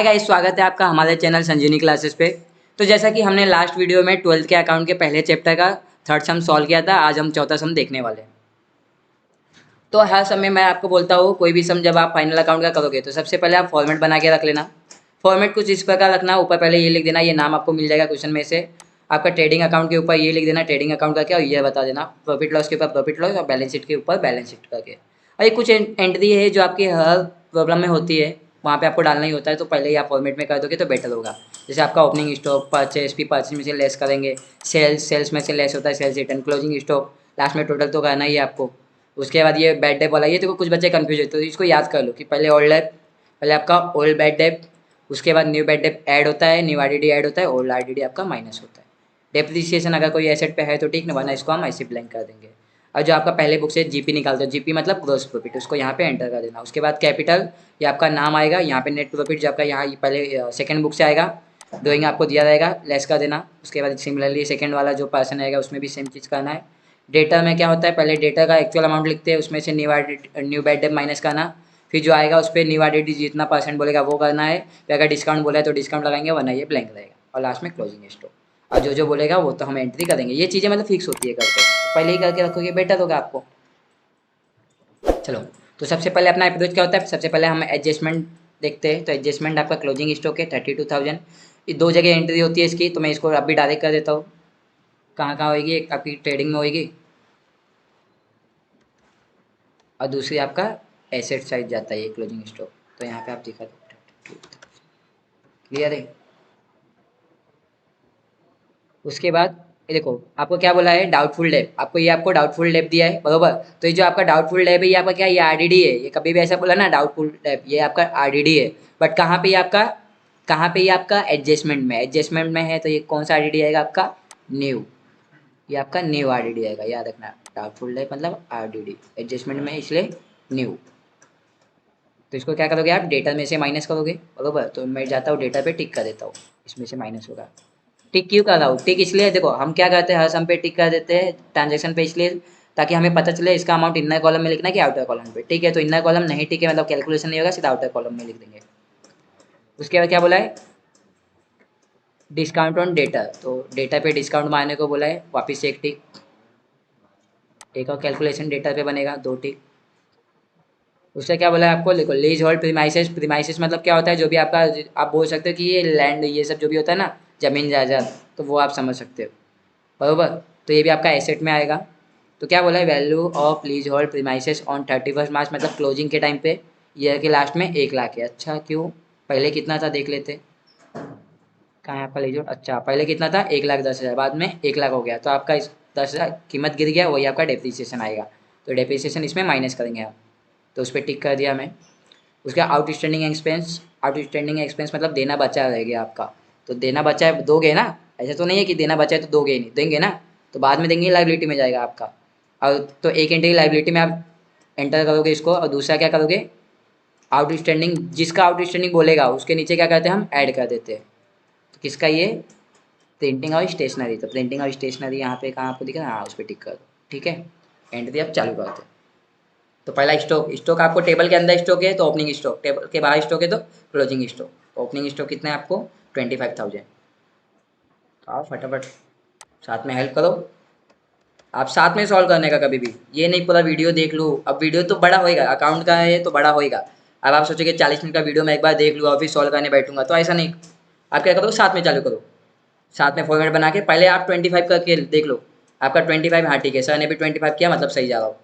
Hi guys, स्वागत है आपका हमारे चैनल संजीवनी क्लासेस पे। तो जैसा कि हमने लास्ट वीडियो में 12th के अकाउंट के पहले चैप्टर का थर्ड सम सॉल्व किया था, आज हम चौथा सम देखने वाले हैं। तो हर समय मैं आपको बोलता हूँ, कोई भी सम जब आप फाइनल अकाउंट का करोगे तो सबसे पहले आप फॉर्मेट बना के रख लेना। फॉर्मेट कुछ इस प्रकार रखना, ऊपर पहले ये लिख देना, ये नाम आपको मिल जाएगा क्वेश्चन में से। आपका ट्रेडिंग अकाउंट के ऊपर ये लिख देना ट्रेडिंग अकाउंट का क्या, और ये बता देना प्रॉफिट लॉस के ऊपर प्रॉफिट लॉस, और बैलेंस शीट के ऊपर बैलेंस शीट करके। और ये कुछ एंट्री है जो आपकी हर प्रॉब्लम में होती है, वहाँ पे आपको डालना ही होता है, तो पहले ही आप फॉर्मेट में कर दोगे तो बेटर होगा। जैसे आपका ओपनिंग स्टॉक, परचेस भी परचेस में से लेस करेंगे, सेल्स में से लेस होता है sales return, closing stock, last में टोटल तो करना ही है आपको। उसके बाद ये बैड डेप वाला, ये तो कुछ बच्चे कन्फ्यूज होते हैं, तो इसको याद कर लो कि पहले ओल्ड डेप, पहले आपका ओल्ड बैड डेप, उसके बाद न्यू बैड डेप ऐड होता है, न्यू आरडीडी ऐड होता है, ओल्ड आरडीडी आपका माइनस होता है। डेप्रिसिएशन अगर कोई एसेट पे है तो ठीक, ना वरना इसको हम ऐसे ब्लैंक कर देंगे। और जो आपका पहले बुक से जीपी निकालते हो, जीपी मतलब ग्रॉस प्रॉफिट, उसको यहाँ पे एंटर कर देना। उसके बाद कैपिटल, ये आपका नाम आएगा, यहाँ पे नेट प्रॉफिट जो आपका यहाँ पहले सेकंड बुक से आएगा, ड्राइंग आपको दिया रहेगा, लेस कर देना। उसके बाद सिमिलरली सेकंड वाला जो पर्सन आएगा उसमें भी सेम चीज़ करना है। डेटा में क्या होता है, पहले डेटा का एक्चुअल अमाउंट लिखते हैं, उसमें से न्यू बैड डेप माइनस करना, फिर जो आएगा उस पर न्यू आरडीडी जितना परसेंट बोलेगा वो करना है, फिर अगर डिस्काउंट बोला है तो डिस्काउंट लगाएंगे, वरना ये ब्लैंक रहेगा, और लास्ट में क्लोजिंग स्टॉक। और जो जो बोलेगा वो तो हम एंट्री करेंगे। ये चीज़ें मतलब फिक्स होती है करके, तो पहले ही करके रखोगे बेटर होगा आपको। चलो, तो सबसे पहले अपना अप्रोच क्या होता है, सबसे पहले हम एडजस्टमेंट देखते हैं। तो एडजस्टमेंट आपका क्लोजिंग स्टॉक है 32,000, ये दो जगह एंट्री होती है इसकी, तो मैं इसको अभी डायरेक्ट कर देता हूँ। कहाँ कहाँ होगी, एक आपकी ट्रेडिंग में होगी और दूसरी आपका एसेट साइड जाता है ये क्लोजिंग स्टॉक, तो यहाँ पे आप दिखा दो। क्लियर है। उसके बाद ये देखो, आपको क्या बोला है, डाउटफुल डेप, आपको ये आपको डाउटफुल डेप दिया है, बरोबर। तो ये जो आपका डाउटफुल डेप है ये आपका क्या, ये आरडीडी है। ये कभी भी ऐसा बोला ना डाउटफुल डेप, ये आपका आरडीडी है। बट कहाँ पे ये आपका, कहाँ पे ये आपका एडजस्टमेंट में, एडजस्टमेंट में है, तो ये कौन सा आरडीडी आएगा आपका, न्यू। ये आपका न्यू आरडीडी आएगा, याद रखना। डाउटफुल डेप मतलब आरडीडी, एडजस्टमेंट में इसलिए न्यू। तो इसको क्या करोगे आप, डेटा में से माइनस करोगे, बरोबर। तो मैं जाता हूँ डेटा पे टिक कर देता हूँ, इसमें से माइनस होगा। टिक क्यों कर रहा हूँ, टिक इसलिए, देखो हम क्या करते हैं हर सम पे टिक कर देते हैं ट्रांजेक्शन पे, इसलिए ताकि हमें पता चले इसका अमाउंट इनर कॉलम में लिखना है कि आउटर कॉलम पे। ठीक है, तो इनर कॉलम नहीं, ठीक है, मतलब कैलकुलेशन नहीं होगा, सीधा आउटर कॉलम में लिख देंगे। उसके बाद क्या बोला है, डिस्काउंट ऑन डेटा, तो डेटा पे डिस्काउंट मारने को बोला है, वापिस से एक टिक, एक और कैलकुलेशन डेटा पे बनेगा, दो टिक। उससे क्या बोला है आपको, देखो लीज होल्ड प्रीमाइसेस, प्रीमाइसेस मतलब क्या होता है, जो भी आपका, आप बोल सकते हो कि ये लैंड, ये सब जो भी होता है ना, जमीन जायदाद, तो वो आप समझ सकते हो, बरोबर। तो ये भी आपका एसेट में आएगा। तो क्या बोला है, value of lease hold premises on 31 मार्च, मतलब क्लोजिंग के टाइम पे ईयर के लास्ट में 1 लाख है। अच्छा क्यों, पहले कितना था देख लेते, कहाँ है आपका लीज होल्ड, अच्छा पहले कितना था 1,10,000, बाद में 1 लाख हो गया, तो आपका इस 10,000 कीमत गिर गया, वही आपका डेप्रीसिएशन आएगा। तो डेप्रीसिएशन इसमें माइनस करेंगे आप, तो उस पर टिक कर दिया मैं। उसका आउटस्टैंडिंग एक्सपेंस, आउटस्टैंडिंग एक्सपेंस मतलब देना बचा रह गया आपका, तो देना बचा है दोगे ना, ऐसा तो नहीं है कि देना बचा है तो दोगे ही नहीं, देंगे ना, तो बाद में देंगे, लाइबिलिटी में जाएगा आपका। और तो एक एंट्री लाइबिलिटी में आप एंटर करोगे इसको, और दूसरा क्या करोगे, आउटस्टैंडिंग, जिसका आउटस्टैंडिंग बोलेगा उसके नीचे क्या करते हैं हम, ऐड कर देते हैं। तो किसका, ये प्रिंटिंग और स्टेशनरी, तो प्रिंटिंग और स्टेशनरी यहाँ पे कहाँ आपको दिख रहा है, हाँ उस पर टिक कर दो, ठीक है। एंट्री आप चालू कर दो। तो पहला स्टॉक, स्टॉक आपको टेबल के अंदर स्टॉक है तो ओपनिंग स्टॉक, टेबल के बाहर स्टॉक है तो क्लोजिंग स्टॉक। ओपनिंग स्टॉक कितना है आपको, 25,000। तो आप फटाफट साथ में हेल्प करो, आप साथ में सॉल्व करने का कभी भी, ये नहीं पूरा वीडियो देख लूँ, अब वीडियो तो बड़ा होएगा, अकाउंट का है तो बड़ा होएगा। अब आप सोचोगे 40 मिनट का वीडियो मैं एक बार देख लूँ और फिर सॉल्व करने बैठूंगा, तो ऐसा नहीं। आप क्या करो, साथ में चालू करो, साथ में फॉर्मेट बना के पहले आप 25 करके देख लो। आपका 25, हाँ ठीक है, सर ने भी 25 किया, मतलब सही जा रहा हो।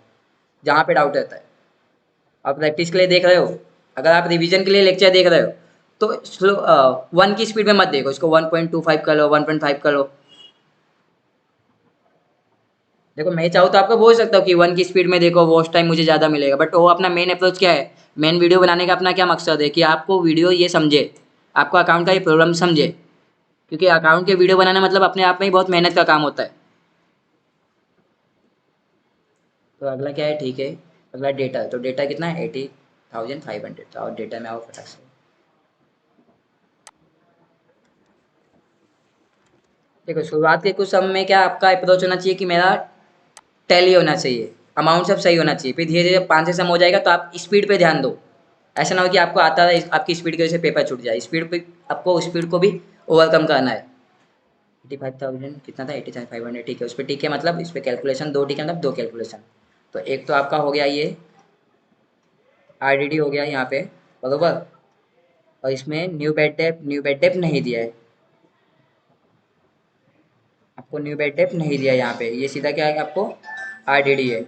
जहाँ पे डाउट रहता है, आप प्रैक्टिस के लिए देख रहे हो, अगर आप रिवीजन के लिए लेक्चर देख रहे हो तो स्लो, 1 की स्पीड में मत देखो, इसको 1.25 कर लो, 1.5 कर लो। देखो मैं चाहूँ तो आपको बोल सकता हूँ कि 1 की स्पीड में देखो, वॉच टाइम मुझे ज़्यादा मिलेगा, बट वो अपना मेन अप्रोच क्या है, मेन वीडियो बनाने का अपना क्या मकसद है कि आपको वीडियो ये समझे, आपको अकाउंट का ये प्रॉब्लम समझे, क्योंकि अकाउंट के वीडियो बनाना मतलब अपने आप में ही बहुत मेहनत का काम होता है। तो अगला क्या है, ठीक है, अगला डेटा, तो डेटा कितना है 80,500, तो और डेटा में आओ फटाक से। देखो शुरुआत के कुछ समय में क्या आपका अप्रोच होना चाहिए कि मेरा टैली होना चाहिए, अमाउंट सब सही होना चाहिए, फिर धीरे धीरे 5 से सम हो जाएगा तो आप स्पीड पे ध्यान दो, ऐसा ना हो कि आपको आता है आपकी स्पीड की वजह से पेपर छूट जाए, स्पीड पे आपको स्पीड को भी ओवरकम करना है। 85,000 कितना था, 87,500, ठीक है। उस पर टिक है मतलब इस पर कैलकुलेशन दो टिक है मतलब दो कैलकुलेशन। तो एक तो आपका हो गया ये आरडीडी हो गया यहाँ पे, बरोबर। और इसमें न्यू बेड डेप नहीं दिया है, आपको न्यू बेड डेप नहीं दिया है यहाँ पे, ये सीधा क्या है आपको आरडीडी है।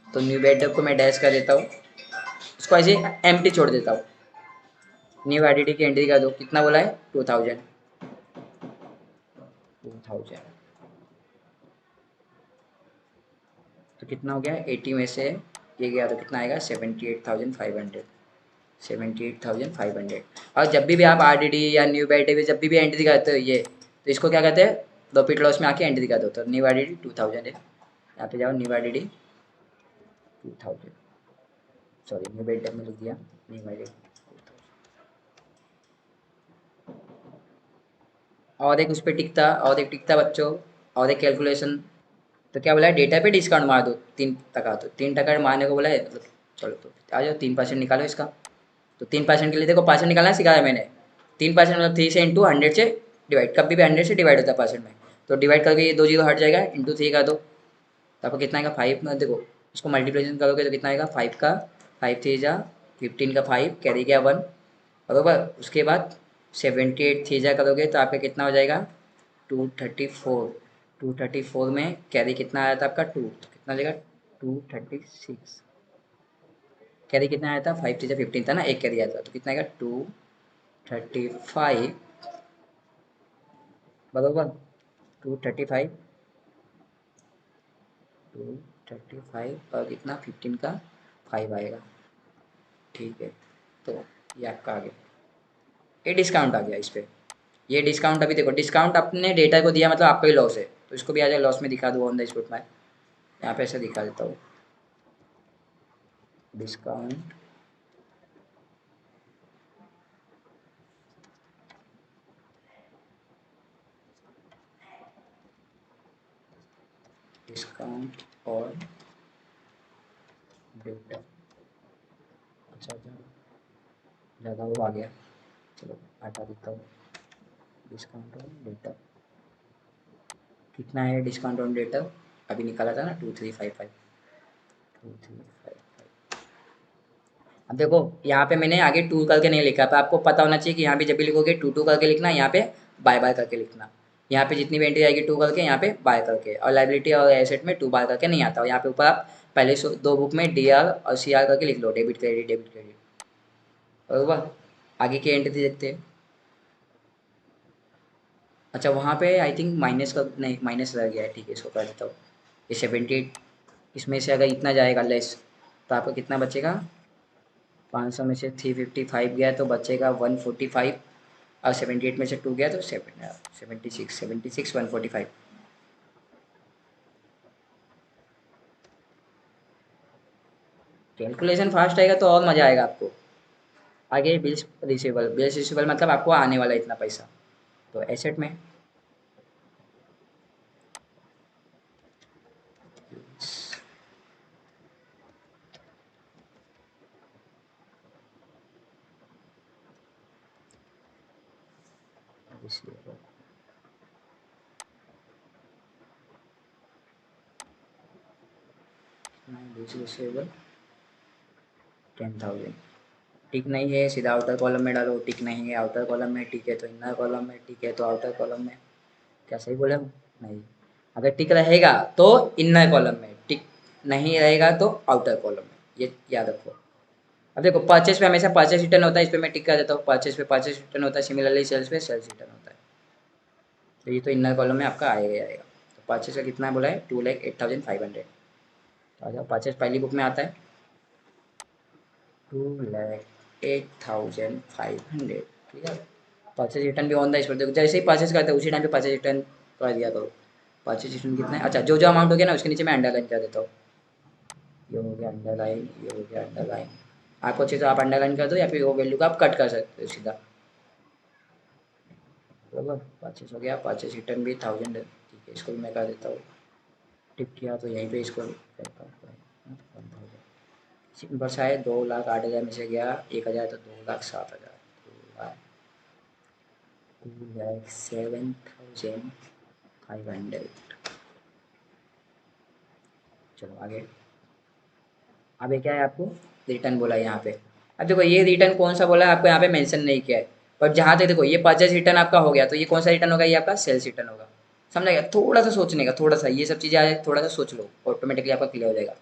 तो न्यू बेड डेप को मैं डैश कर देता हूँ, इसको ऐसे एम्प्टी छोड़ देता हूँ। न्यू आरडीडी की एंट्री कर दो, कितना बोला है 2000, 2000। तो कितना हो गया 80 में से ये गया तो कितना आएगा 78,500, 78,500। और जब भी आप आरडीडी या न्यू बैटरी में जब भी एंट्री करते हो ये, तो इसको क्या कहते हैं, प्रॉफिट लॉस में आके एंट्री कर दो। तो न्यू आरडीडी 2000 है, यहाँ पे जाओ new RDD 2000, sorry new battery में लिख दिया न्यू आरडीडी। और एक उस पर टिकता, और एक टिकता बच्चों, और एक कैलकुलेशन। तो क्या बोला है डेटा पे डिस्काउंट मार दो 3 टका, तो 3 टका मारने को बोला है, मतलब चलो तो आ जाओ 3% निकालो इसका। तो 3% के लिए देखो परसेंट निकालना सिखाया मैंने। 3% मतलब 3 से इंटू 100 से डिवाइड, कभी भी 100 से डिवाइड होता है परसेंट में। तो डिवाइड करके ये 2 जीरो हट जाएगा, इंटू 3 का दो, तो आपको कितना आएगा 5 में देखो, इसको मल्टीप्लिकेशन करोगे तो कितना आएगा 5 का 5 थ्री जा 15 का 5 कैरी गया 1, बरोबर। उसके बाद 78 थ्री जा करोगे तो आपका कितना हो जाएगा 234, 234 में कैरी कितना आया था आपका 2, तो कितना हो जाएगा 236। कैरी कितना आया था 5 थ्री जा 15 था ना, एक कैरी आया था, तो कितना आएगा 235, बरोबर। 235, 235 और कितना 15 का 5 आएगा, ठीक है। तो ये आपका आ गया, ये डिस्काउंट आ गया इस पर। ये डिस्काउंट अभी देखो, डिस्काउंट अपने डेटा को दिया मतलब आपका ही लॉस है, तो इसको भी आ जाए लॉस में दिखा दो ऑन द स्पॉट में। यहाँ पे ऐसे दिखा देता हूँ डिस्काउंट, डिस्काउंट और डेटा। अच्छा अच्छा, ज़्यादा वो आ गया, चलो हटा देता हूँ। डिस्काउंट और डेटा कितना है, डिस्काउंट ऑन डेटा अभी निकाला था ना 2355, 2355। अब देखो यहाँ पे मैंने आगे टू करके नहीं लिखा, तो आपको पता होना चाहिए कि यहाँ पे जब भी लिखोगे टू टू करके लिखना, यहाँ पे बाय बाय करके लिखना। यहाँ पे जितनी भी एंट्री आएगी टू करके, यहाँ पे बाय करके, और लाइबिलिटी और एसेट में टू बाय करके नहीं आता। और यहाँ पे ऊपर आप पहले दो बुक में डी आर और सी आर करके लिख लो, डेबिट क्रेडिट डेबिट क्रेडिट, बरोबर। आगे की एंट्री देखते हैं। अच्छा वहाँ पे आई थिंक माइनस का नहीं, माइनस रह गया है, ठीक है इसको कर देता हूँ। ये 78, इसमें से अगर इतना जाएगा लेस तो आपको कितना बचेगा, 500 में से 355 गया तो बचेगा 145, और 78 में से 2 गया तो 76 145। कैलकुलेशन फास्ट आएगा तो और मज़ा आएगा आपको। आगे बिल्स रिसीवेबल मतलब आपको आने वाला इतना पैसा। तो एसेट में रिसीवेबल, बिल्स रिसीवेबल 10,000। टिक नहीं है सीधा आउटर कॉलम में डालो, टिक नहीं है आउटर कॉलम में, टिक है तो इनर कॉलम में, टिक है तो आउटर कॉलम में। क्या सही बोले हम? नहीं, अगर टिक रहेगा तो इनर कॉलम में, टिक नहीं रहेगा तो आउटर कॉलम में, ये याद रखो। अब देखो परचेस पे हमेशा परचेस रिटर्न होता है, इस पे मैं टिक कर देता हूँ, परचेस पे परचेस रिटर्न होता है, सिमिलरली सेल्स पे सेल्स रिटर्न होता है। तो ये तो इनर कॉलम में आपका आएगा ही आएगा। तो परचेस का कितना बोला है 2,08,500। तो आ जाओ परचेस पहली बुक में आता है 2,08,500, ठीक है। परचेज रिटर्न भी ऑन द स्पॉट देखो, जैसे ही परचेज करते हो उसी टाइम पे परचेज रिटर्न कर दिया करो। परचेज रिटर्न कितना है, अच्छा जो जो अमाउंट हो गया ना उसके नीचे मैं अंडरलाइन कर देता हूँ। ये हो गया अंडरलाइन, ये हो गया अंडरलाइन। आपको अच्छे से आप अंडरलाइन कर दो या फिर वो वैल्यू का आप कट कर सकते हो सीधा, बराबर। परचेज हो गया, परचेज रिटर्न भी 1000 है, ठीक है। इसको भी मैं कर देता हूँ, टिक किया तो यहीं पे इसको करता हूँ 1000। सिंपल सा है, 2,08,000 में से गया 1,000 तो 2,07,000, 2,07,500। चलो आगे। अब ये क्या है आपको रिटर्न बोला है यहाँ पे। अब देखो ये रिटर्न कौन सा बोला है आपको यहाँ पे मेंशन नहीं किया है, पर जहाँ तक देखो ये परचेज रिटर्न आपका हो गया, तो ये कौन सा रिटर्न होगा, ये आपका सेल्स रिटर्न होगा। समझा गया, थोड़ा सा सोचने का, थोड़ा सा ये सब चीज़ें आए थोड़ा सा सोच लो, ऑटोमेटिकली आपका क्लियर हो जाएगा।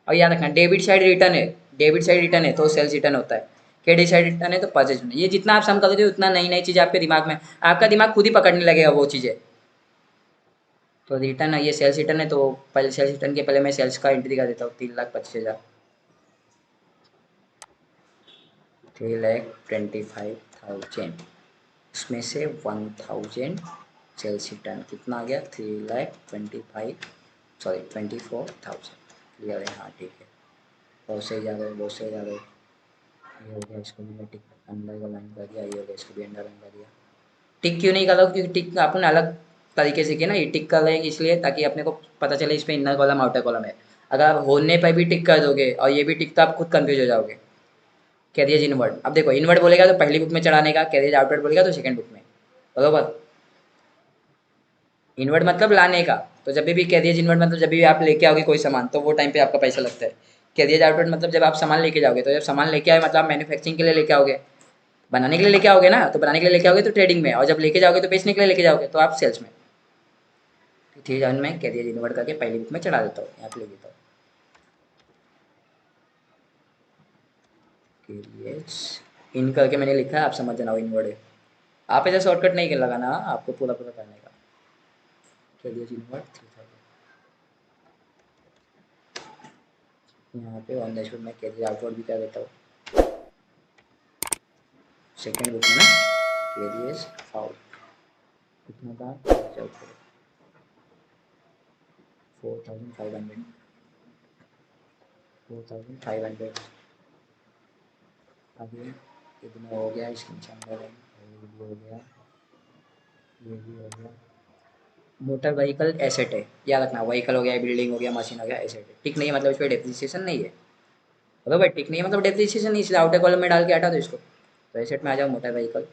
और याद रखना डेबिट साइड रिटर्न है, डेबिट साइड रिटर्न है तो सेल्स रिटर्न होता है, क्रेडिट साइड रिटर्न है तो परचेज रिटर्न। ये जितना आप सम करोगे उतना नई नई चीज़ें आपके दिमाग में, आपका दिमाग खुद ही पकड़ने लगेगा वो चीज़ें। तो रिटर्न ये सेल्स रिटर्न है, तो पहले सेल्स रिटर्न के पहले मैं सेल्स का एंट्री कर देता हूँ, 3,25,000, 3,25,000। उसमें से 1,000 सेल्स रिटर्न कितना आ गया, 3,25,000, सॉरी 24,000। क्लियर है, हाँ ठीक है, बहुत सही जा रहे हो, बहुत सही जा रहे हो। ये हो गया, इसको भी मैं टिक अंडर का लाइन कर दिया, ये हो गया, इसको भी अंडर लाइन कर दिया। टिक क्यों नहीं कर रहा, क्योंकि टिक अपन अलग तरीके से किया ना, ये टिक कर रहे हैं इसलिए ताकि अपने को पता चले इसमें इनर कॉलम आउटर कॉलम है। अगर आप होने पर भी टिक कर दोगे और ये भी टिक, तो आप खुद कंफ्यूज हो जाओगे। कैरियज इनवर्ड, अब देखो इनवर्ड बोलेगा तो पहली बुक में चढ़ाने का, कैरियज आउटवर्ड बोलेगा तो सेकंड बुक में, बरोबर। इनवर्ड मतलब लाने का, तो जब भी कैरियज इनवर्ड मतलब जब भी आप लेके आओगे कोई सामान तो वो टाइम पे आपका पैसा लगता है। कैरियज आउटवर्ड मतलब जब आप सामान लेके जाओगे, तो जब सामान लेके आए मतलब आप मैन्युफैक्चरिंग के लिए लेके आओगे, बनाने के लिए लेके आओगे ना, तो बनाने के लिए लेके आओगे तो ट्रेडिंग में, और जब लेके जाओगे तो बेचने के लिए लेके जाओगे तो आप सेल्स में। 3,000 में कैरियर इन्वर्ट करके पहली बुक में चढ़ा देता हूँ, यहाँ पे लिख देता हूँ कैरियर इन करके मैंने लिखा है, आप समझ जाना इन्वर्ट है। आप ऐसा शॉर्टकट नहीं कर लगाना, आपको पूरा पूरा करने का। कैरियर इन्वर्ट 3,000, यहाँ पे ऑन द स्पॉट में कैरियर आउटवर्ड भी कर देता हूँ सेकेंड बुक में ना, कैरियर आउट कितना था, 4,500, 4,500। अभी इतना हो गया, इसके नीचे अंदर है, ये भी हो गया, ये भी हो गया। मोटर व्हीकल एसेट है, याद रखना, व्हीकल हो गया, बिल्डिंग हो गया, मशीन हो गया, एसेट है। टिक नहीं है मतलब इस पर डेप्रिसिएशन नहीं है, बराबर। टिक नहीं है मतलब डेप्रिसिएशन नहीं, इसलिए आउटर कॉलम में डाल के हटा दो इसको, तो एसेट में आ जाओ, मोटर व्हीकल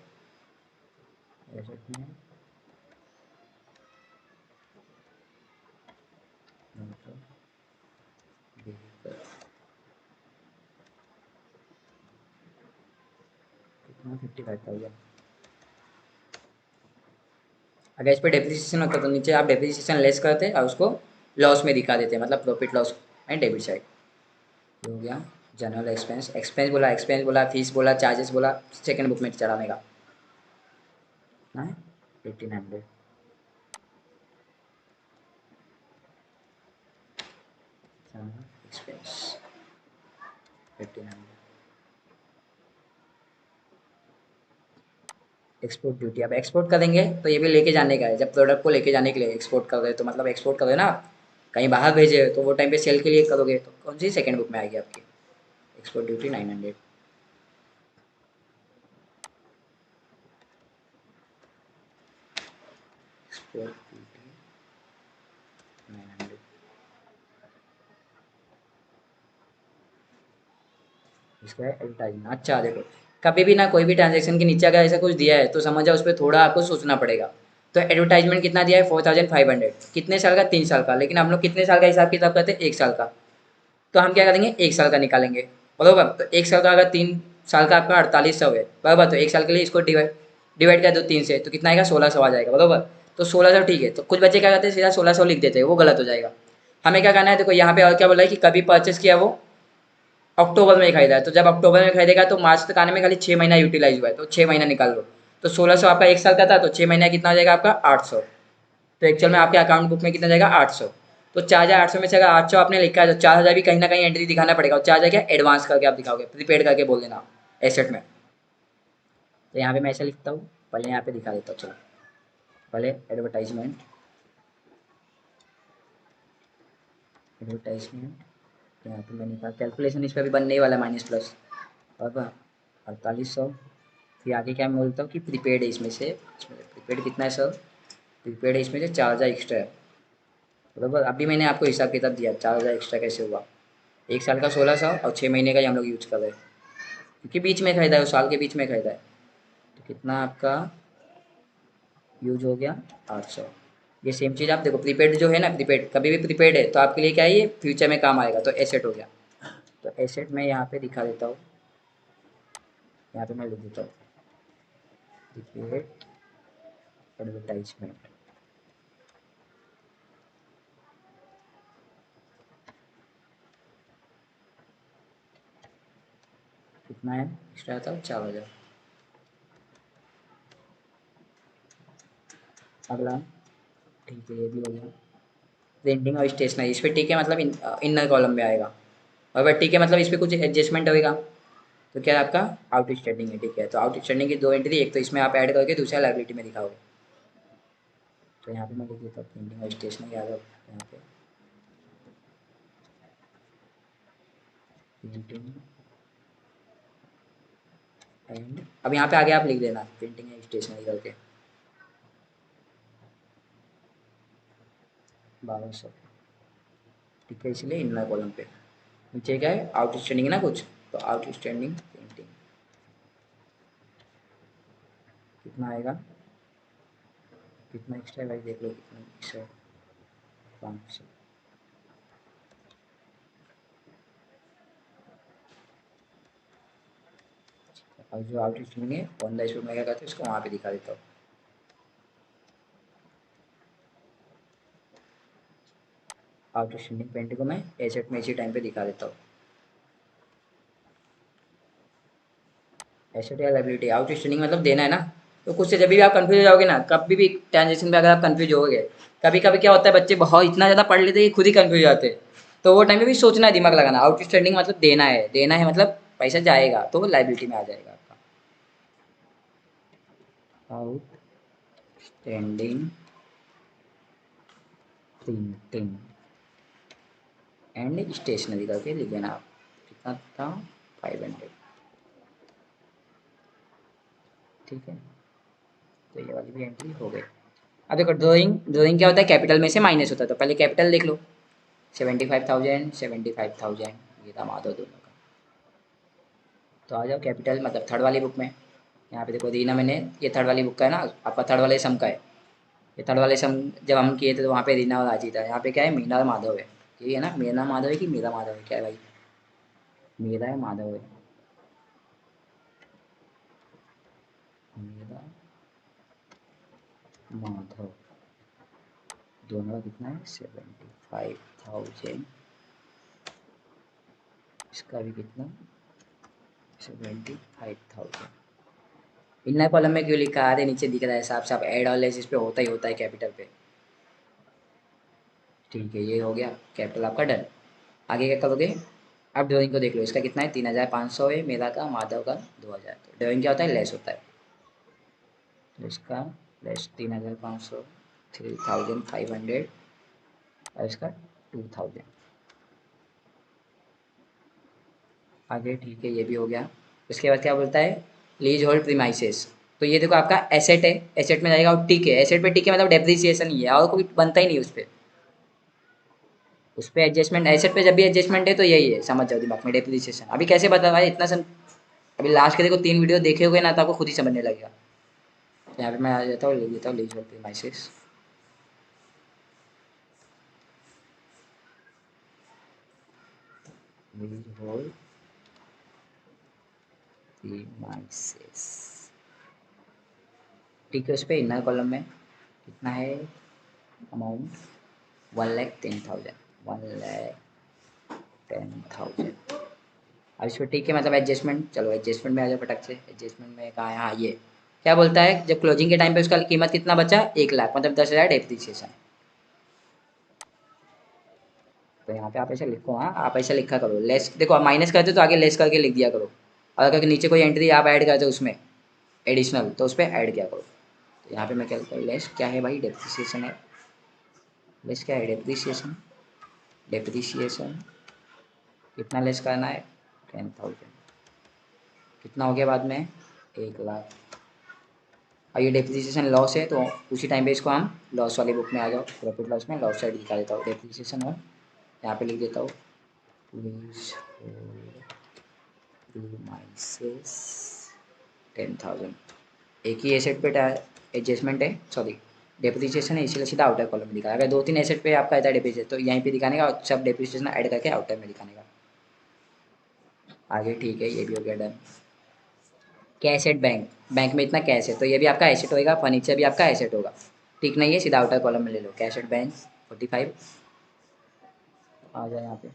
एसेट में, मोटर व्हीकल कितना, 55,000। अगर इस पर डेप्रिसिएशन होता तो नीचे आप डेप्रिसिएशन लेस करते और उसको लॉस में दिखा देते, मतलब profit loss and debit side. हो गया जनरल एक्सपेंस, एक्सपेंस बोला, एक्सपेंस बोला, फीस बोला, चार्जेस बोला, सेकंड बुक में चढ़ाने का ना, 1,800। एक्सपेंस 1,500। एक्सपोर्ट ड्यूटी, अब एक्सपोर्ट करेंगे तो ये भी लेके जाने का है, जब प्रोडक्ट को लेके जाने के लिए एक्सपोर्ट कर रहे हो, तो मतलब एक्सपोर्ट कर रहे हो ना आप, कहीं बाहर भेजे तो वो टाइम पे सेल के लिए करोगे, तो कौन सी सेकंड बुक में आएगी आपकी, एक्सपोर्ट ड्यूटी 900। एक्सपोर्ट ड्यूटी 900, इसका है एडवर्टाइजमेंट। अच्छा देखो, कभी भी ना कोई भी ट्रांजेक्शन के नीचे अगर ऐसा कुछ दिया है तो समझ जाओ उस पर थोड़ा आपको सोचना पड़ेगा। तो एडवर्टाइजमेंट कितना दिया है, 4,500, कितने साल का, 3 साल का, लेकिन हम लोग कितने साल का हिसाब किताब करते हैं, 1 साल का। तो हम क्या करेंगे, 1 साल का निकालेंगे, बरोबर। तो 1 साल का अगर 3 साल का आपका 4800 है, बराबर, तो 1 साल के लिए इसको डिवाइड डिवाइड कर दो 3 से, तो कितना आएगा, 1,600 आ जाएगा, बरोबर। तो 1,600 ठीक है, तो कुछ बच्चे क्या करते हैं सीधा 1,600 लिख देते हैं, वो गलत हो जाएगा। हमें क्या करना है, देखो यहाँ पे और क्या बोला है कि कभी परचेस किया वो अक्टूबर में खरीदा है, तो जब अक्टूबर में खरीदेगा तो मार्च तक आने में खाली 6 महीना यूटिलाइज हुआ है, तो 6 महीना निकाल लो। तो 1,600 आपका 1 साल का था, तो 6 महीना कितना हो जाएगा आपका, 800। तो एक्चुअल में आपके अकाउंट बुक में कितना जाएगा, 800। तो 4,800 में से अगर 800 आपने लिखा है तो 4,000 भी कहीं ना कहीं एंट्री दिखाना पड़ेगा, और 4,000 क्या एडवांस करके आप दिखाओगे, प्रीपेड करके बोल देना एसेट में। तो यहाँ पे मैं ऐसा लिखता हूँ, पहले यहाँ पे दिखा देता हूँ, चलो पहले एडवर्टाइजमेंट, एडवर्टाइजमेंट यहाँ पे मैंने कहा कैलकुलेशन इस पर भी बनने ही वाला माइनस प्लस, और 4,800। फिर आगे क्या मैं बोलता हूँ कि प्रीपेड है इसमें प्रीपेड कितना है सर, प्रीपेड है इसमें से 4,000 एक्स्ट्रा है, बराबर। अभी मैंने आपको हिसाब किताब दिया 4,000 एक्स्ट्रा कैसे हुआ, एक साल का 1600 और 6 महीने का ही हम लोग यूज कर रहे हैं, क्योंकि बीच में खरीदा है, उस साल के बीच में खरीदा है। तो कितना आपका यूज हो गया? 800। ये सेम चीज़ आप देखो, प्रीपेड जो है ना, प्रीपेड कभी भी प्रीपेड है तो आपके लिए क्या है, ये फ्यूचर में काम आएगा, तो एसेट हो गया। तो एसेट मैं यहाँ पे दिखा देता हूँ, यहाँ पे मैं लिख देता हूँ प्रीपेड एडवर्टाइजमेंट। कितना है एक्स्ट्रा था? 4000। अगला, ठीक है ये भी हो गया। प्रिंटिंग और स्टेशनरी, इस पर ठीक है, मतलब इनर कॉलम में आएगा। और बट ठीक है, मतलब इस पर कुछ एडजस्टमेंट होएगा। तो क्या है आपका? आउट स्टैंडिंग है, ठीक है। तो आउट स्टैंडिंग की दो एंट्री, एक तो इसमें आप ऐड करके दूसरा लाइबिलिटी में दिखाओगे। तो यहाँ पे मैं लिख देता हूँ प्रिंटिंग और स्टेशनरी आ गया यहाँ पे, प्रिंटिंग एंड, अब यहाँ पे आगे आप लिख देना प्रिंटिंग एंड स्टेशनरी करके 1200, ठीक है। इसलिए इनर कॉलम पे नीचे क्या है, आउट स्टैंडिंग है ना कुछ, तो आउट स्टैंडिंग प्रिंटिंग कितना आएगा? कितना एक्स्ट्रा है भाई, देख लो कितना एक्स्ट्रा है, 500। और जो आउट स्टैंडिंग है ऑन द स्पॉट में क्या करते हैं, उसको वहाँ पे दिखा देता हूँ। आउट स्टैंडिंग पेंट को मैं एसेट में इसी टाइम पे दिखा देता हूँ। एसेट या लाइबिलिटी, आउट स्टैंडिंग मतलब देना है ना। तो कुछ से जब भी आप कंफ्यूज हो जाओगे ना, कभी भी ट्रांजेक्शन में अगर आप कंफ्यूज होगे, कभी कभी क्या होता है, बच्चे बहुत इतना ज़्यादा पढ़ लेते हैं कि खुद ही कंफ्यूज हो जाते हैं। तो वो टाइम पे भी सोचना है, दिमाग लगाना। आउट स्टैंडिंग मतलब देना है, देना है मतलब पैसा जाएगा, तो वो लाइबिलिटी में आ जाएगा आपका। Outstanding printing and stationery करके लिख देना आप। कितना था? 500, ठीक है। तो ये वाली भी एंट्री हो गई। अब देखो, ड्राइंग ड्राइंग क्या होता है, कैपिटल में से माइनस होता है, तो पहले कैपिटल देख लो। 75,000, 75,000, ये था माधव दोनों का। तो आ जाओ कैपिटल, मतलब थर्ड वाली बुक में। यहाँ पे देखो रीना, मैंने ये थर्ड वाली बुक का है ना, आपका थर्ड वाले सम का है। ये थर्ड वाले सम जब हम किए थे तो वहाँ पे रीना और राजी था, यहाँ पे क्या है, मीना और माधव है। यही है ना, मीना माधव है कि मीरा माधव है, क्या है भाई? मीरा है माधव है, मीरा माधव, दोनों का कितना है? 75,000। इसका भी कितना? 75,000। इनर कॉलम में क्यों लिखा है? आधे नीचे दिख रहा है साफ साफ, एड और लेस इस पे होता ही होता है कैपिटल पे। ठीक है, ये हो गया कैपिटल आपका डन। आगे क्या करोगे? आप ड्राइंग को देख लो, इसका कितना है? 3,500 है मेरा का, माधव का 2,000। तो ड्राइंग क्या होता है? लेस होता है। तो इसका लेस 3,500, 3,500, और इसका 2,000। आगे ठीक है, ये भी हो गया। उसके बाद क्या बोलता है? Lease hold premises. तो ये देखो आपका एसेट है, एसेट में जाएगा, और टिक है, एसेट पे टिक है मतलब डेप्रिसिएशन ही है, और कोई बनता ही नहीं उस पर। उस पर एडजस्टमेंट, एसेट पे जब भी एडजस्टमेंट है तो यही है, समझ जाओ दिमाग में, डेप्रिसिएशन। अभी कैसे बता भाई इतना अभी लास्ट के देखो 3 वीडियो देखे हुए ना, तो आपको खुद ही समझने लगेगा। यहाँ पे मैं आ जाता हूँ, लिख देता हूँ lease hold premises. Lease hold premises, ठीक है। उस पर इनर कॉलम में कितना है अमाउंट? 1,10,000, 1,10,000। अब इस पर ठीक है, मतलब एडजस्टमेंट, चलो एडजस्टमेंट में आ जाओ फटक से। एडजस्टमेंट में कहाँ है? हाँ ये क्या बोलता है, जब क्लोजिंग के टाइम पे उसका कीमत कितना बचा? 1,00,000, मतलब 10,000 डेप्रिसिएशन। तो यहाँ पे आप ऐसे लिखो, हाँ आप ऐसा लिखा करो, लेस देखो, आप माइनस करते हो तो आगे लेस करके लिख दिया करो। और अगर नीचे कोई एंट्री आप ऐड करते हो उसमें एडिशनल, तो उस पर ऐड किया करो। तो यहाँ पे मैं क्या लिखता हूँ, लेस क्या है भाई? डेप्रिसिएशन है। लेस क्या है? डेप्रिसिएशन। डेप्रिसिएशन कितना लेस करना है? 10,000। कितना हो गया बाद में? 1,00,000। और ये डेप्रिसिएशन लॉस है, तो उसी टाइम पे इसको हम लॉस वाली बुक में आ जाओ, प्रॉफिट लॉस में लॉस साइड दिखा देता हूँ डेप्रिसिएशन, और यहाँ पे लिख देता हूँ प्लीज प्रीमाइसेस 10,000। एक ही एसेट पे एडजस्टमेंट है, सॉरी डेप्रिसिएशन है, इसीलिए सीधा आउटर कॉलम में दिखा। अगर 2-3 एसेट पे आपका आता है डेप्रिसिएशन तो यहीं पे दिखाने का और सब डेप्रिसिएशन ऐड करके आउटर में दिखाने का। आगे ठीक है, ये भी हो गया done. Cash at bank, bank में इतना कैश है तो ये भी आपका एसेट होगा, फर्नीचर भी आपका एसेट होगा। ठीक नहीं है, सीधा आउटर कॉलम में ले लो। कैश एट बैंक 45 आ जाए यहाँ पे।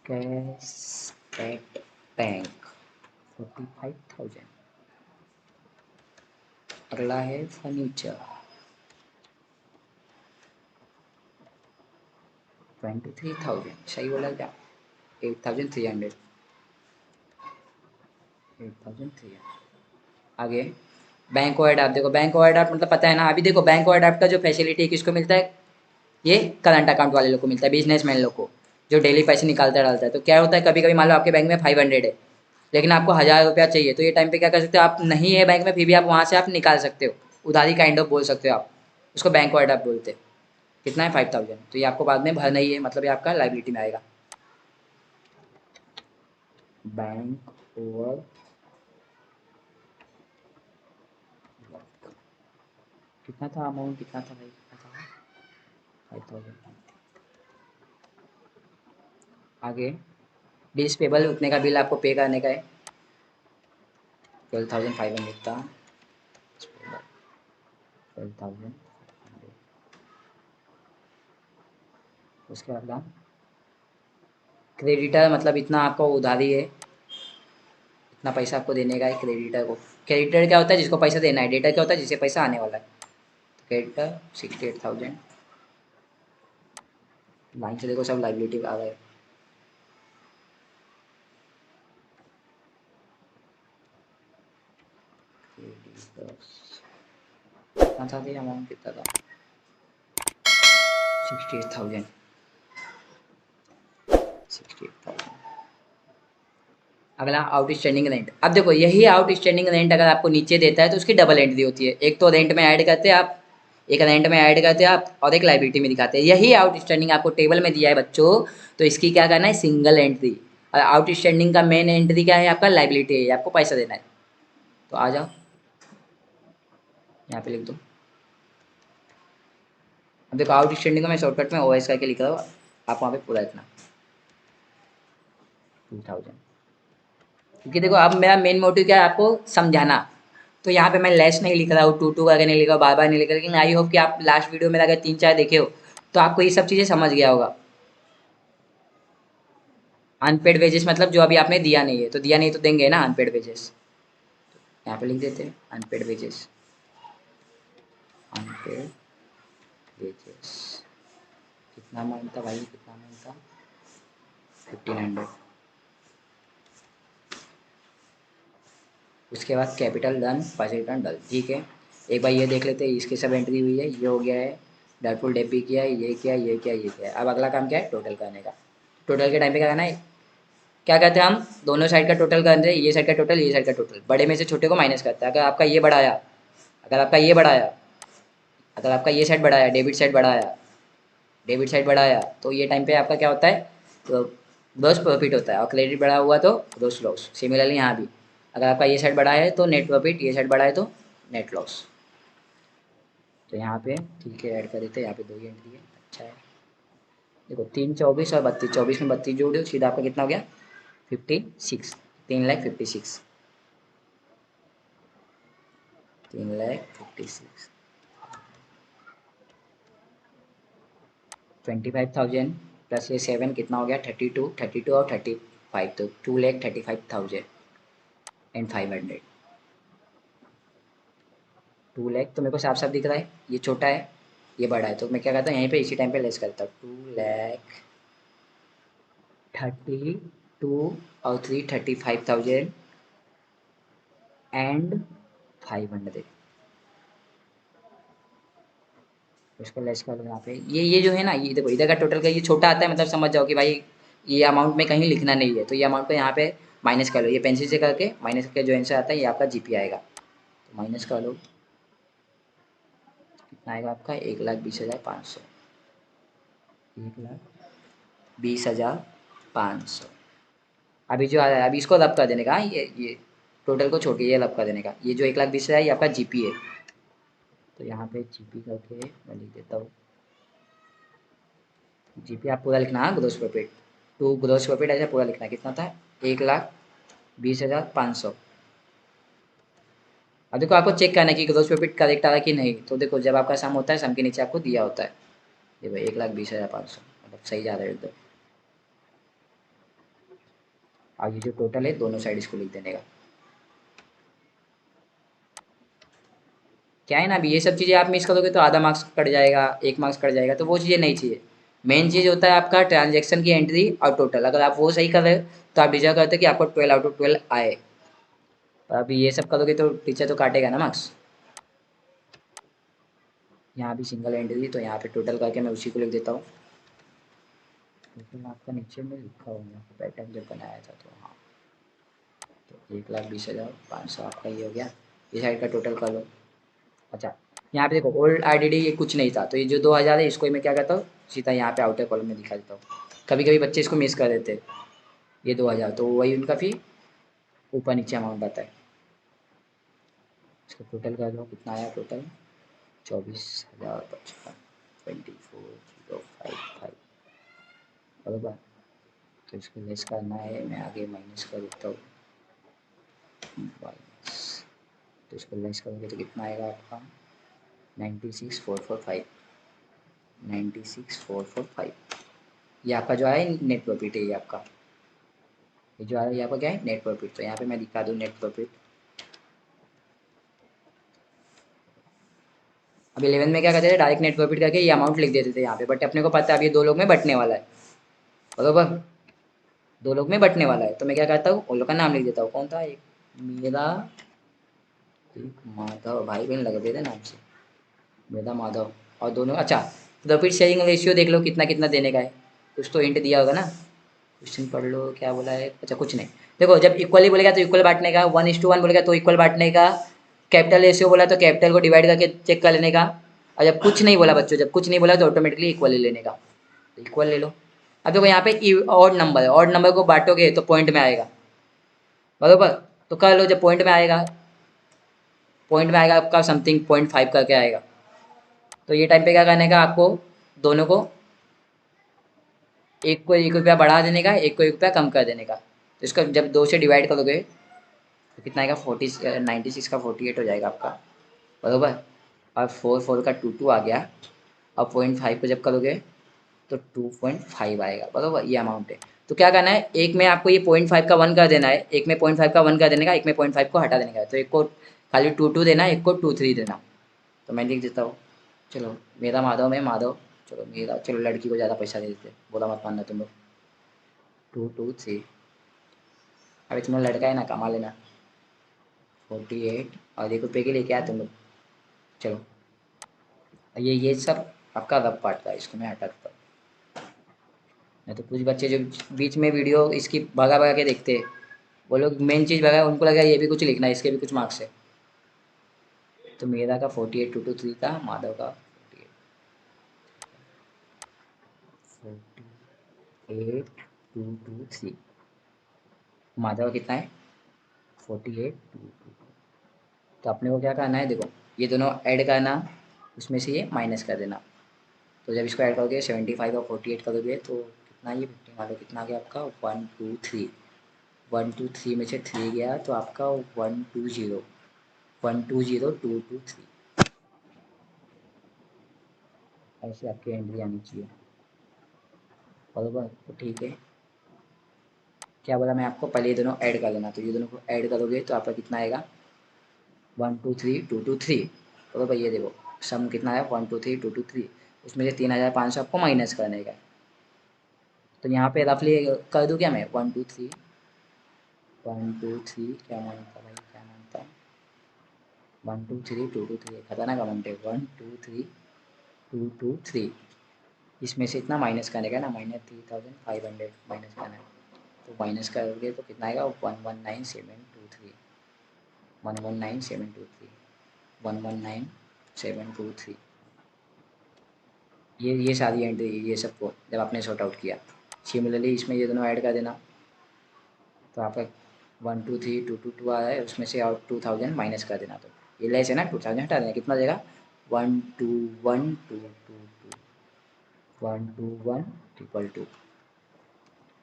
Cash at bank 45,000। अगला है फर्नीचर 23,000। सही बोला क्या? 8,300। 8,300। आगे बैंक ओवरड्राफ्ट देखो, बैंक ओवरड्राफ्ट मतलब पता है ना। अभी देखो बैंक ओवरड्राफ्ट का जो फैसिलिटी किसको मिलता है, ये करंट अकाउंट वाले लोग को मिलता है, बिजनेसमैन लोग को जो डेली पैसे निकालता डालता है। तो क्या होता है, कभी कभी मान लो आपके बैंक में 500 है लेकिन आपको 1,000 रुपया चाहिए, तो ये टाइम पे क्या कर सकते हो आप, नहीं है बैंक में फिर भी आप वहाँ से आप निकाल सकते हो। उधारी काइंड ऑफ बोल सकते हो आप उसको, बैंक ओवरड्राफ्ट बोलते हैं। कितना है 5,000, तो ये आपको बाद में भरना ही है, मतलब ये आपका लाइबिलिटी में आएगा। बैंक ओवर कितना था अमाउंट, कितना था भाई, कितना था? 5,000। आगे बिल्स पेबल, उतने का बिल आपको पे करने का है। 12,500 था। 12,000। उसके बाद क्रेडिटर, मतलब इतना आपको उधारी है, इतना पैसा आपको देने का है क्रेडिटर को। क्रेडिटर क्या होता है, जिसको पैसा देना है। डेटर क्या होता है, जिसे पैसा आने वाला है। क्रेडिटर 68,000। लाइन से देखो सब लाइबिलिटी आ गए। कितना था ये अमाउंट, कितना था? 68,000। 68,000। अगला आउट स्टैंडिंग रेंट। अब देखो यही आउट स्टैंडिंग रेंट अगर आपको नीचे देता है तो उसकी डबल एंट्री होती है। एक तो रेंट में ऐड करते हैं आप, एक रेंट में ऐड करते हैं आप, और एक लाइबिलिटी में दिखाते हैं। यही आउट स्टैंडिंग आपको टेबल में दिया है बच्चों, तो इसकी क्या करना है, सिंगल एंट्री। और आउट स्टैंडिंग का मेन एंट्री क्या है आपका, लाइबिलिटी है, आपको पैसा देना है। तो आ जाओ यहाँ पे लिख दो। अब देखो आउट स्टैंडिंग को मैं शॉर्टकट में OS करके लिख रहा हूँ, आप वहाँ पे पूरा इतना 2,000। क्योंकि देखो अब मेरा मेन मोटिव क्या है, आपको समझाना। तो यहाँ पे मैं लेस नहीं लिख रहा हूँ, टू टू करके नहीं लिखा, बार बार नहीं लिखा, लेकिन आई होप कि आप लास्ट वीडियो में अगर 3-4 देखे हो तो आपको ये सब चीज़ें समझ गया होगा। अनपेड वेजेस मतलब जो अभी आपने दिया नहीं है, तो दिया नहीं तो देंगे ना अनपेड वेजेस। यहाँ पे लिख देते हैं अनपेड वेजेस। अनपेड वेजेस कितना अमाउंट था भाई, कितना अमाउंट था? 1,500। उसके बाद कैपिटल डन, परसेंटेज डन, ठीक है। एक बार ये देख लेते हैं, इसकी सब एंट्री हुई है, ये हो गया है। डरफुल डेबी किया है, ये किया, ये किया, ये किया। अब अगला काम क्या है, टोटल करने का। टोटल के टाइम पे क्या करना है, क्या कहते हैं हम, दोनों साइड का टोटल करते हैं, ये साइड का टोटल, ये साइड का टोटल, बड़े में से छोटे को माइनस करता है। अगर आपका ये बढ़ाया, अगर आपका ये बढ़ाया, अगर आपका ये साइड बढ़ाया, डेबिट साइड बढ़ाया, डेबिट साइड बढ़ाया, तो ये टाइम पे आपका क्या होता है, तो ग्रॉस प्रॉफिट होता है। और क्रेडिट बढ़ा हुआ तो ग्रॉस लॉस। सिमिलरली यहाँ भी अगर आपका ये साइड बढ़ा है तो नेट प्रॉफिट, ये साइड बढ़ा है तो नेट लॉस। तो यहाँ पे ठीक है, ऐड कर देते हैं। यहाँ पे 2 ही एंट्री है, अच्छा है। देखो 3, 24 और 32, 24 में 32 जोड़ दो, सीधा आपका कितना हो गया, 56। 3,56,000। 3,56,000। 25,000 प्लस ये 7 कितना हो गया, 32। 32 और 35 तो 2,35,500। 2 लाख तो मेरे को साफ साफ दिख रहा है, ये छोटा है ये बड़ा है, तो मैं क्या करता हूँ यहीं पे इसी टाइम पे लेस करता हूँ। 2,32 और 3,35,500। उसको लेस कर लो यहाँ पे। ये जो है ना, ये देखो इधर का टोटल का ये छोटा आता है, मतलब समझ जाओ कि भाई ये अमाउंट में कहीं लिखना नहीं है, तो ये अमाउंट को यहाँ पे माइनस कर लो। ये पेंसिल से करके माइनस करके जो आंसर आता है ये आपका GP आएगा। तो माइनस कर लो, कितना आएगा आपका, 1,20,500। 1,20,000 20,500। अभी जो आ रहा है अभी इसको रब कर देने का, हाँ, ये टोटल को छोड़ के ये रब कर देने का। ये जो 1,20,000 ये आपका जीपी है, तो यहाँ पे जीपी करके मैं लिख देता हूँ। जीपी आप पूरा लिखना है, gross profit to gross profit ऐसे पूरा लिखना है। कितना था? 1,20,500। अब देखो आपको चेक करना है कि ग्रोस प्रॉफिट करेक्ट आ रहा है कि नहीं। तो देखो जब आपका सम होता है, सम के नीचे आपको दिया होता है ये भाई 1,20,500, मतलब सही जा रहा है एकदम। आगे जो टोटल है दोनों साइड इसको लिख देने का। क्या है ना, अभी ये सब चीज़ें आप मिस करोगे तो आधा मार्क्स कट जाएगा, 1 मार्क्स कट जाएगा, तो वो चीज़ें नहीं चाहिए। मेन चीज़ होता है आपका ट्रांजेक्शन की एंट्री और टोटल। अगर आप वो सही कर रहे हो तो आप डिजर्व करते हो कि आपको 12 आउट ऑफ 12 आए। और अभी ये सब करोगे तो टीचर तो काटेगा ना मार्क्स। यहाँ भी सिंगल एंट्री, तो यहाँ पे टोटल करके मैं उसी को लिख देता हूँ। टोटल आपका नीचे में लिखा होगा पैटर्न जब बनाया था, तो हाँ, तो 1,20,500 आपका ये हो गया। ये साइड का टोटल कर लो। अच्छा, यहाँ पे देखो ओल्ड आईडीडी ये कुछ नहीं था, तो ये जो 2,000 है इसको ही मैं क्या करता हूँ, सीधा यहाँ पे आउटर कॉलम में दिखा देता हूँ। कभी कभी बच्चे इसको मिस कर देते हैं। ये 2,000 तो वही उनका फिर ऊपर नीचे अमाउंट आता है। इसको टोटल कर लो, कितना आया टोटल? 24,055, 24,055 बराबर। तो इसको लेस करना है, मैं आगे माइनस कर देता हूँ माइनस। तो इसको लेस करोगे तो कितना आएगा आपका? 96,445, 96,445। ये आपका जो है नेट प्रॉफिट है, ये आपका ये जो आ रहा है ये आपका क्या है? Net profit. तो यहाँ पे मैं दिखा दूँ नेट प्रॉफिट। अब 11 में क्या करते थे, डायरेक्ट नेट प्रॉफिट करके ये अमाउंट लिख देते थे यहाँ पे, बट अपने को पता है अब ये 2 लोग में बटने वाला है, बरोबर। 2 लोग में बटने वाला है, तो मैं क्या करता हूँ, उन लोग का नाम लिख देता हूँ। कौन था? एक मेरा, एक माधव, भाई बहन लग रहे थे नाम से, मेरा माधव। और दोनों, अच्छा, प्रॉफिट शेयरिंग रेशियो देख लो कितना कितना देने का है। कुछ तो हिंट दिया होगा ना, क्वेश्चन पढ़ लो क्या बोला है। अच्छा कुछ नहीं, देखो जब इक्वली बोलेगा तो इक्वल बांटने का, 1:1 बोलेगा तो इक्वल बांटने का, कैपिटल रेशियो बोला तो कैपिटल को डिवाइड करके चेक कर लेने का। और जब कुछ नहीं बोला बच्चों, जब कुछ नहीं बोला तो ऑटोमेटिकली इक्वल ले लेने का, तो इक्वल ले लो। अब देखो यहाँ पे ऑड नंबर है, ऑड नंबर को बांटोगे तो पॉइंट में आएगा, बरोबर। तो कर लो, जब पॉइंट में आएगा, पॉइंट में आएगा आपका समथिंग 0.5 करके आएगा। तो ये टाइम पे क्या करने का आपको, दोनों को, एक को 1 रुपया बढ़ा देने का, एक को 1 रुपया कम कर देने का। तो इसका जब 2 से डिवाइड करोगे तो कितना आएगा? 96 का 48 हो जाएगा आपका, बरोबर। और 4 का 2 आ गया। और 0.5 को जब करोगे तो 2.5 आएगा, बरोबर। ये अमाउंट है। तो क्या करना है, एक में आपको ये 0.5 का 1 कर देना है, एक में 0.5 का 1 कर देने का, एक में 0.5 को हटा देने का है। तो एक को खाली 2 देना, एक को 2 देना। तो मैं लिख देता हूँ, चलो मेरा माधव में माधव, चलो मेरा, चलो लड़की को ज़्यादा पैसा दे देते, बोला मत मानना तुम लोग। 2 2 3, अभी तुम लोग लड़का है ना, कमा लेना। 48 और 1 रुपये के लिए क्या है तुम लोग। चलो ये सब आपका रफ पार्ट था, इसको मैं हटा देता हूँ। नहीं तो कुछ बच्चे जो बीच में वीडियो इसकी भगा भगा के देखते हैं, वो लोग मेन चीज़ भगा, उनको लगा ये भी कुछ लिखना है, इसके भी कुछ मार्क्स है। तो मेरा का 48 2 2 3 था, माधव का 48 2 2 3। माधव का कितना है? 48 2 2। तो अपने को क्या करना है, देखो ये दोनों ऐड करना, उसमें से ये माइनस कर देना। तो जब इसको ऐड करोगे 75 और 48 करोगे तो कितना, ये 15 वाले कितना गया आपका? 1 2 3, 1 2 3 में से 3 गया तो आपका 1 2 0, 1 2 0 2 2 3, ऐसे आपकी एंट्री आनी चाहिए, बराबर। तो ठीक है, क्या बोला मैं आपको, पहले ये दोनों ऐड कर लेना। तो ये दोनों को ऐड करोगे तो आपका कितना आएगा? 1 2 3 2 2 3, बराबर। ये देखो सम कितना है, 1 2 3 2 2 3। उसमें से 3,500 आपको माइनस करने का है। तो यहाँ पे रफली कर दूँ क्या मैं? 1 2 3 क्या मानता भाई, क्या मानता? 1 2 3 2 2 3, खतरनाक अमाउंट है। 1 2 3 2 2 3, इसमें से इतना माइनस करने का ना, -3,500 माइनस करना है। तो माइनस करोगे तो कितना आएगा? 119,723, 119,723, 119,723। ये सारी एंट्री, ये सबको जब आपने सॉर्ट आउट किया, सिमिलरली इसमें ये दोनों ऐड कर देना, तो आपका 123 222 आ रहा है, उसमें से और 2000 माइनस कर देना, तो ये लेस है ना, 2000 हटा देना, कितना देगा 12122 121 2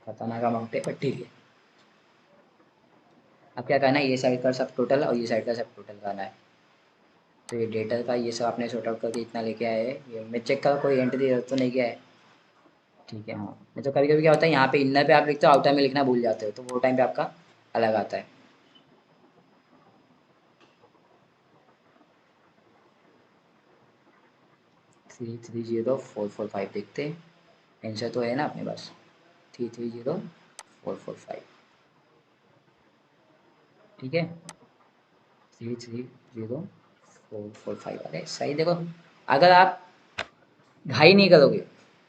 खतरनाक अमाउंट है, बट ठीक है। अब क्या करना है, ये साइड का सब टोटल और ये साइड का सब टोटल करना है। तो ये डेटा का ये सब आपने सॉर्ट आउट करके इतना लेके आए हैं, ये मैं चेक करो कोई एंट्री तो नहीं किया है, ठीक है। हाँ, नहीं तो कभी कभी क्या होता है, यहाँ पे इनर पे आप लिखते हो, आउटर में लिखना भूल जाते हो, तो वो टाइम पे आपका अलग आता है। 330445 देखते हैं, आंसर तो है ना अपने पास, 330445, ठीक है। 330445, अरे सही। देखो अगर आप घाई नहीं करोगे,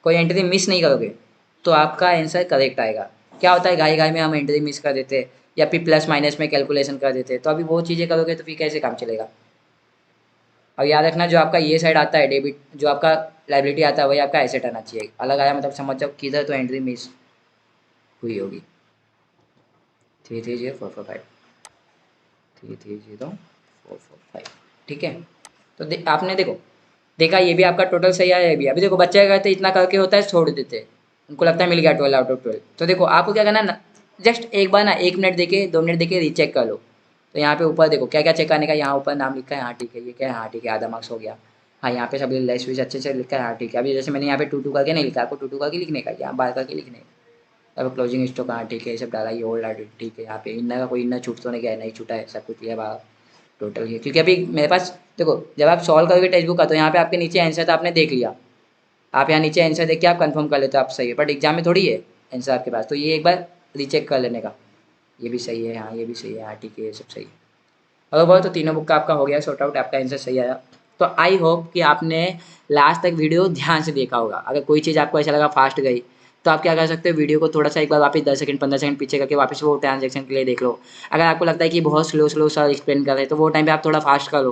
कोई एंट्री मिस नहीं करोगे, तो आपका आंसर करेक्ट आएगा। क्या होता है, घाई घाई में हम एंट्री मिस कर देते हैं या फिर प्लस माइनस में कैलकुलेशन कर देते हैं, तो अभी वो चीज़ें करोगे तो फिर कैसे काम चलेगा। और याद रखना, जो आपका ये साइड आता है डेबिट, जो आपका लाइबिलिटी आता है वही आपका एसेट आना चाहिए, अलग आया मतलब समझ जाओ किधर तो एंट्री मिस हुई होगी। 330445, 330445, ठीक है। तो आपने देखो देखा, ये भी आपका टोटल सही आया, ये भी। अभी देखो बच्चे क्या करते हैं, इतना करके होता है छोड़ देते हैं, उनको लगता है मिल गया 12 आउट ऑफ 12। तो देखो आपको क्या करना है, जस्ट एक बार ना 1 मिनट देके 2 मिनट देके रीचेक कर लो। तो यहाँ पे ऊपर देखो क्या क्या चेक करने का, यहाँ ऊपर नाम लिखा है, हाँ ठीक है, ये क्या है, हाँ ठीक है, आधा मार्क्स हो गया। हाँ यहाँ पे सब लेस वीस अच्छे से लिखा है, हाँ ठीक है। अभी जैसे मैंने यहाँ पे 2 2 करके नहीं लिखा, आपको 2 2 करके लिखने का, यहाँ बार करके लिखने का। अब क्लोजिंग स्टॉक, हाँ ठीक है, ये सब डाला, ये ओल्ड आइटम ठीक है। यहाँ पे इनर का कोई इनर छूट तो नहीं गया है, नहीं छूटा है, सब कुछ लिया बाहर टोटल ये। क्योंकि अभी मेरे पास देखो, जब आप सॉल्व करोगे टेक्स्ट बुक का, तो यहाँ पे आपके नीचे आंसर था, आपने देख लिया, आप यहाँ नीचे आंसर देख के आप कंफर्म कर लेते हो आप सही है, बट एग्जाम में थोड़ी है आंसर आपके पास, तो ये एक बार रीचेक कर लेने का। ये भी सही है, हाँ ये भी सही है, हाँ ठीक है, ये सब सही है। अगर बोलो तो तीनों बुक का आपका हो गया सॉर्ट आउट, आपका आंसर सही आया। तो आई होप कि आपने लास्ट तक वीडियो ध्यान से देखा होगा। अगर कोई चीज़ आपको ऐसा लगा फास्ट गई, तो आप क्या कर सकते हो, वीडियो को थोड़ा सा एक बार वापस 10 सेकंड 15 सेकंड पीछे करके वापस वो ट्रांजेक्शन के लिए देख लो। अगर आपको लगता है कि बहुत स्लो स्लो सा एक्सप्लेन कर रहे हैं, तो वो टाइम पे आप थोड़ा फास्ट करो,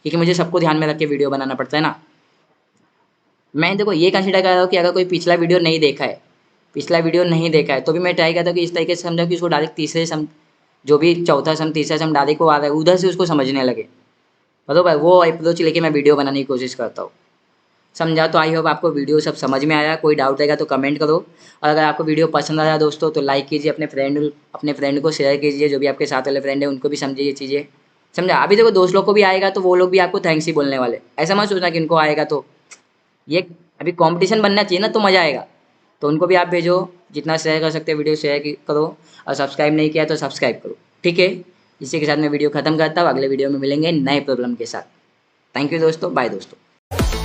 क्योंकि मुझे सबको ध्यान में रख के वीडियो बनाना पड़ता है ना। मैं देखो ये कंसिडर कर रहा हूँ कि अगर कोई पिछला वीडियो नहीं देखा है, पिछला वीडियो नहीं देखा है, तो भी मैं ट्राई करता हूँ कि इस तरीके से समझाऊँ कि उसको डायरेक्ट तीसरे सम, जो भी चौथा सम तीसरा सम डायरेक्ट को आ रहा है उधर से उसको समझने लगे, मतलब भाई वो अप्रोच लेके मैं वीडियो बनाने की कोशिश करता हूँ। समझा, तो आई होप आपको वीडियो सब समझ में आया। कोई डाउट रहेगा तो कमेंट करो, और अगर आपको वीडियो पसंद आया दोस्तों तो लाइक कीजिए, अपने फ्रेंड को शेयर कीजिए, जो भी आपके साथ वाले फ्रेंड है उनको भी समझिए ये चीज़ें। समझा, अभी देखो दोस्त लोग को भी आएगा तो वो लोग भी आपको थैंक्स ही बोलने वाले, ऐसा मत सोचना कि इनको आएगा तो ये, अभी कंपटीशन बनना चाहिए ना तो मज़ा आएगा। तो उनको भी आप भेजो, जितना शेयर कर सकते हैं वीडियो शेयर करो, और सब्सक्राइब नहीं किया तो सब्सक्राइब करो, ठीक है। इसी के साथ मैं वीडियो खत्म करता हूँ, अगले वीडियो में मिलेंगे नए प्रॉब्लम के साथ। थैंक यू दोस्तों, बाय दोस्तों।